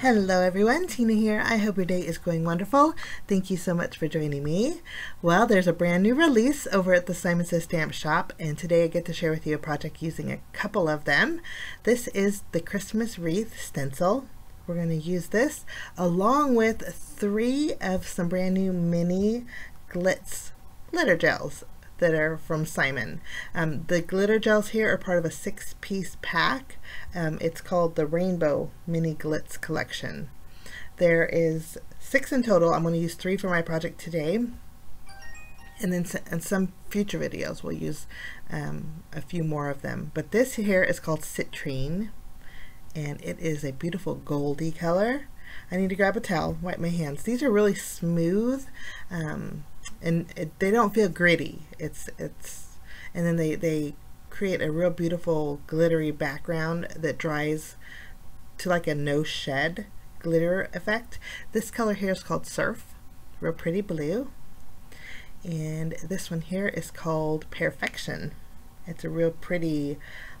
Hello everyone, Tina here. I hope your day is going wonderful. Thank you so much for joining me. Well, there's a brand new release over at the Simon Says Stamp Shop, and today I get to share with you a project using a couple of them. This is the Christmas Wreath Stencil. We're going to use this along with 3 of some brand new mini Glitz glitter gels that are from Simon. The glitter gels here are part of a 6-piece pack. It's called the Rainbow Mini Glitz Collection. There is 6 in total. I'm going to use 3 for my project today, and then in some future videos we'll use a few more of them. But this here is called Citrine, and it is a beautiful goldy color. I need to grab a towel, wipe my hands. These are really smooth, and they don't feel gritty. And then they create a real beautiful glittery background that dries to like a no shed glitter effect. This color here is called Surf, real pretty blue. And this one here is called Perfection. It's a real pretty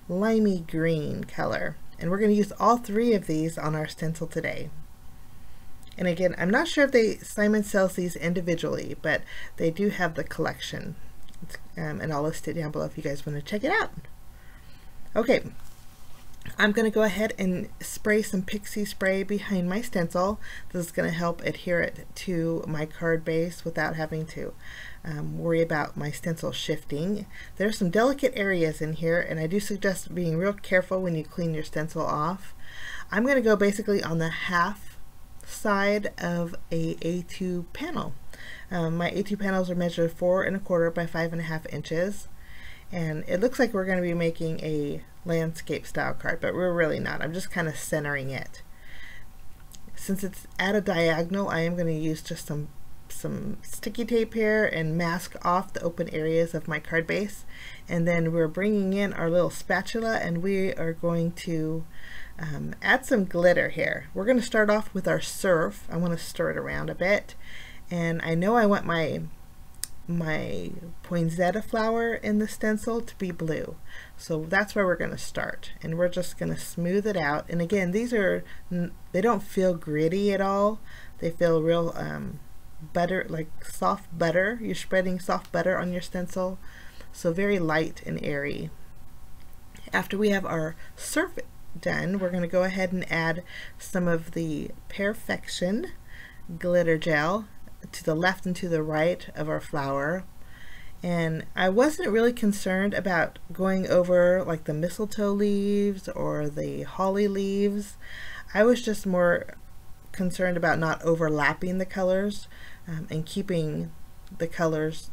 limey green color. And we're going to use all 3 of these on our stencil today. And again, I'm not sure if Simon sells these individually, but they do have the collection. And I'll list it down below if you guys want to check it out. Okay, I'm going to go ahead and spray some pixie spray behind my stencil. This is going to help adhere it to my card base without having to worry about my stencil shifting. There's some delicate areas in here, and I do suggest being real careful when you clean your stencil off. I'm going to go basically on the half side of a A2 panel. My A2 panels are measured 4 1/4 by 5.5 inches, and it looks like we're going to be making a landscape style card, but we're really not. I'm just kind of centering it. Since it's at a diagonal, I am going to use just some sticky tape here and mask off the open areas of my card base, and then we're bringing in our little spatula and we are going to add some glitter here. We're going to start off with our Surf. I want to stir it around a bit, and I know I want my poinsettia flower in the stencil to be blue, so that's where we're going to start, and we're just going to smooth it out. And again, they don't feel gritty at all. They feel real butter, like soft butter. You're spreading soft butter on your stencil, so very light and airy. After we have our Surf done, we're going to go ahead and add some of the Perfection glitter gel to the left and to the right of our flower. And I wasn't really concerned about going over like the mistletoe leaves or the holly leaves. I was just more concerned about not overlapping the colors and keeping the colors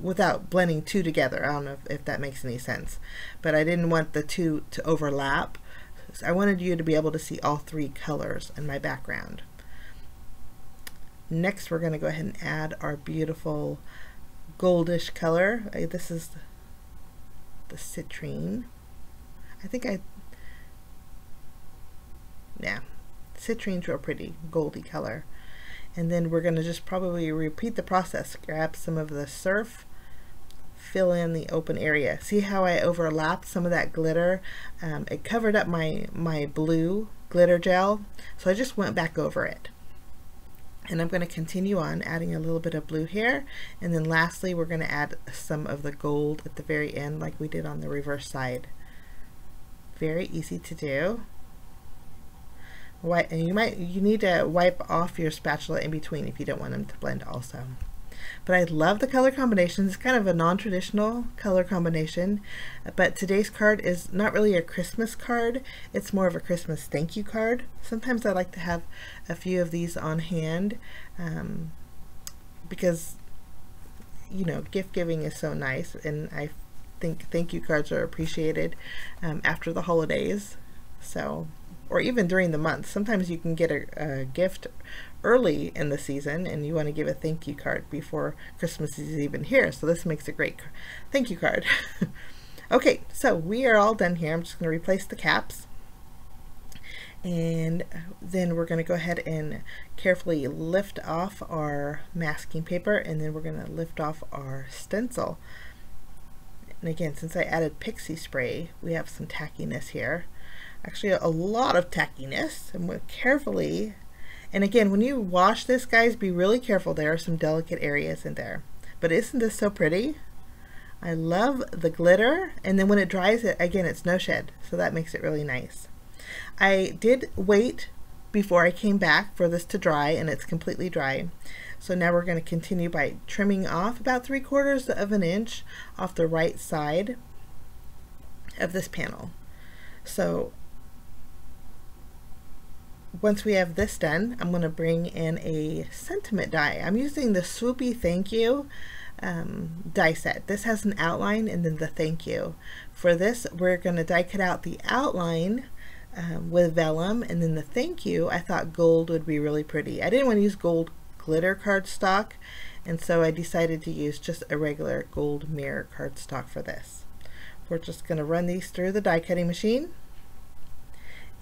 without blending 2 together. I don't know if that makes any sense, but I didn't want the 2 to overlap. I wanted you to be able to see all 3 colors in my background. Next, we're going to go ahead and add our beautiful goldish color. This is the Citrine. Yeah, Citrine's real pretty goldy color. And then we're going to just probably repeat the process. Grab some of the Surf, fill in the open area. See how I overlapped some of that glitter? It covered up my blue glitter gel, so I just went back over it. And I'm going to continue on adding a little bit of blue here, and then lastly we're going to add some of the gold at the very end like we did on the reverse side. Very easy to do. And you need to wipe off your spatula in between if you don't want them to blend also. But I love the color combinations. It's kind of a non-traditional color combination, but today's card is not really a Christmas card. It's more of a Christmas thank you card. Sometimes I like to have a few of these on hand because, you know, gift giving is so nice, and I think thank you cards are appreciated after the holidays. So, or even during the month. Sometimes you can get a gift early in the season and you want to give a thank you card before Christmas is even here, so this makes a great thank you card. Okay, so we are all done here. I'm just going to replace the caps, and then we're going to go ahead and carefully lift off our masking paper, and then we're going to lift off our stencil. And again, since I added pixie spray, we have some tackiness here. actually a lot of tackiness, and we'll carefully, and again, when you wash this, guys, be really careful. There are some delicate areas in there. But isn't this so pretty? I love the glitter, and then when it dries, again, it's no shed, so that makes it really nice. I did wait before I came back for this to dry, and it's completely dry. So now we're going to continue by trimming off about 3/4 of an inch off the right side of this panel. So once we have this done, I'm going to bring in a sentiment die. I'm using the Swoopy Thank You die set. This has an outline and then the thank you. For this, we're going to die cut out the outline with vellum, and then the thank you, I thought gold would be really pretty. I didn't want to use gold glitter cardstock, and so I decided to use just a regular gold mirror cardstock for this. We're just going to run these through the die cutting machine,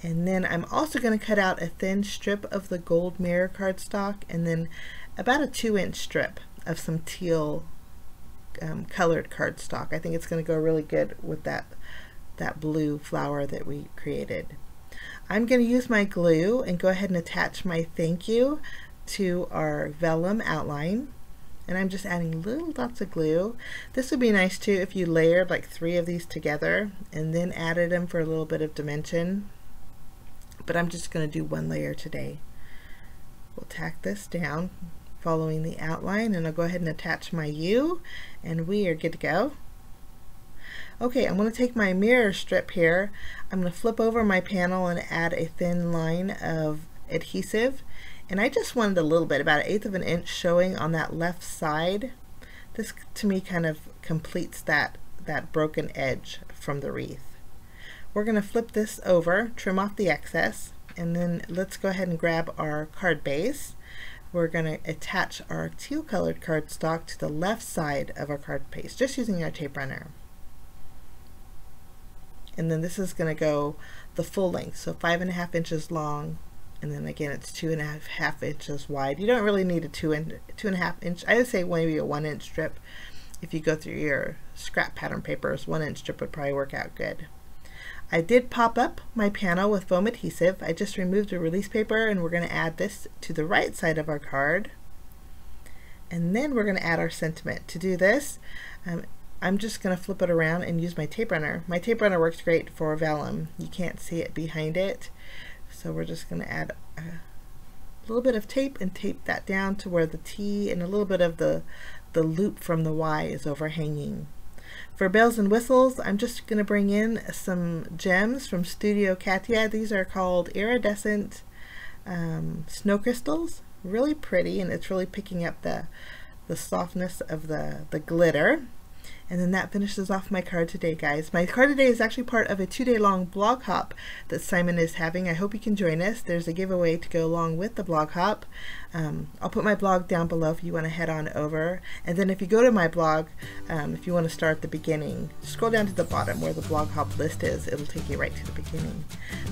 and then I'm also going to cut out a thin strip of the gold mirror cardstock, and then about a 2-inch strip of some teal colored cardstock. I think it's going to go really good with that blue flower that we created. I'm going to use my glue and go ahead and attach my thank you to our vellum outline, and I'm just adding little dots of glue. This would be nice too if you layered like 3 of these together and then added them for a little bit of dimension, but I'm just going to do 1 layer today. We'll tack this down following the outline, and I'll go ahead and attach my U, and we are good to go. Okay, I'm going to take my mirror strip here. I'm going to flip over my panel and add a thin line of adhesive, and I just wanted a little bit, about 1/8 of an inch showing on that left side. This to me kind of completes that broken edge from the wreath. We're going to flip this over, trim off the excess, and then let's go ahead and grab our card base. We're going to attach our teal colored cardstock to the left side of our card base, just using our tape runner. And then this is going to go the full length, so 5.5 inches long, and then again it's 2.5 inches wide. You don't really need a 2.5 inch. I would say maybe a 1-inch strip. If you go through your scrap pattern papers, 1-inch strip would probably work out good. I did pop up my panel with foam adhesive. I just removed the release paper, and we're going to add this to the right side of our card, and then we're going to add our sentiment. To do this, I'm just going to flip it around and use my tape runner. My tape runner works great for vellum. You can't see it behind it, so we're just going to add a little bit of tape and tape that down to where the T and a little bit of the loop from the Y is overhanging. For bells and whistles, I'm just going to bring in some gems from Studio Katia. These are called iridescent snow crystals. Really pretty, and it's really picking up the softness of the glitter. And then that finishes off my card today, guys. My card today is actually part of a 2-day-long blog hop that Simon is having. I hope you can join us. There's a giveaway to go along with the blog hop. I'll put my blog down below if you want to head on over. And then if you go to my blog, if you want to start at the beginning, scroll down to the bottom where the blog hop list is. It'll take you right to the beginning.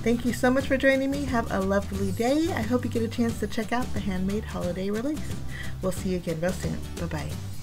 Thank you so much for joining me. Have a lovely day. I hope you get a chance to check out the Handmade Holiday release. We'll see you again real soon. Bye-bye.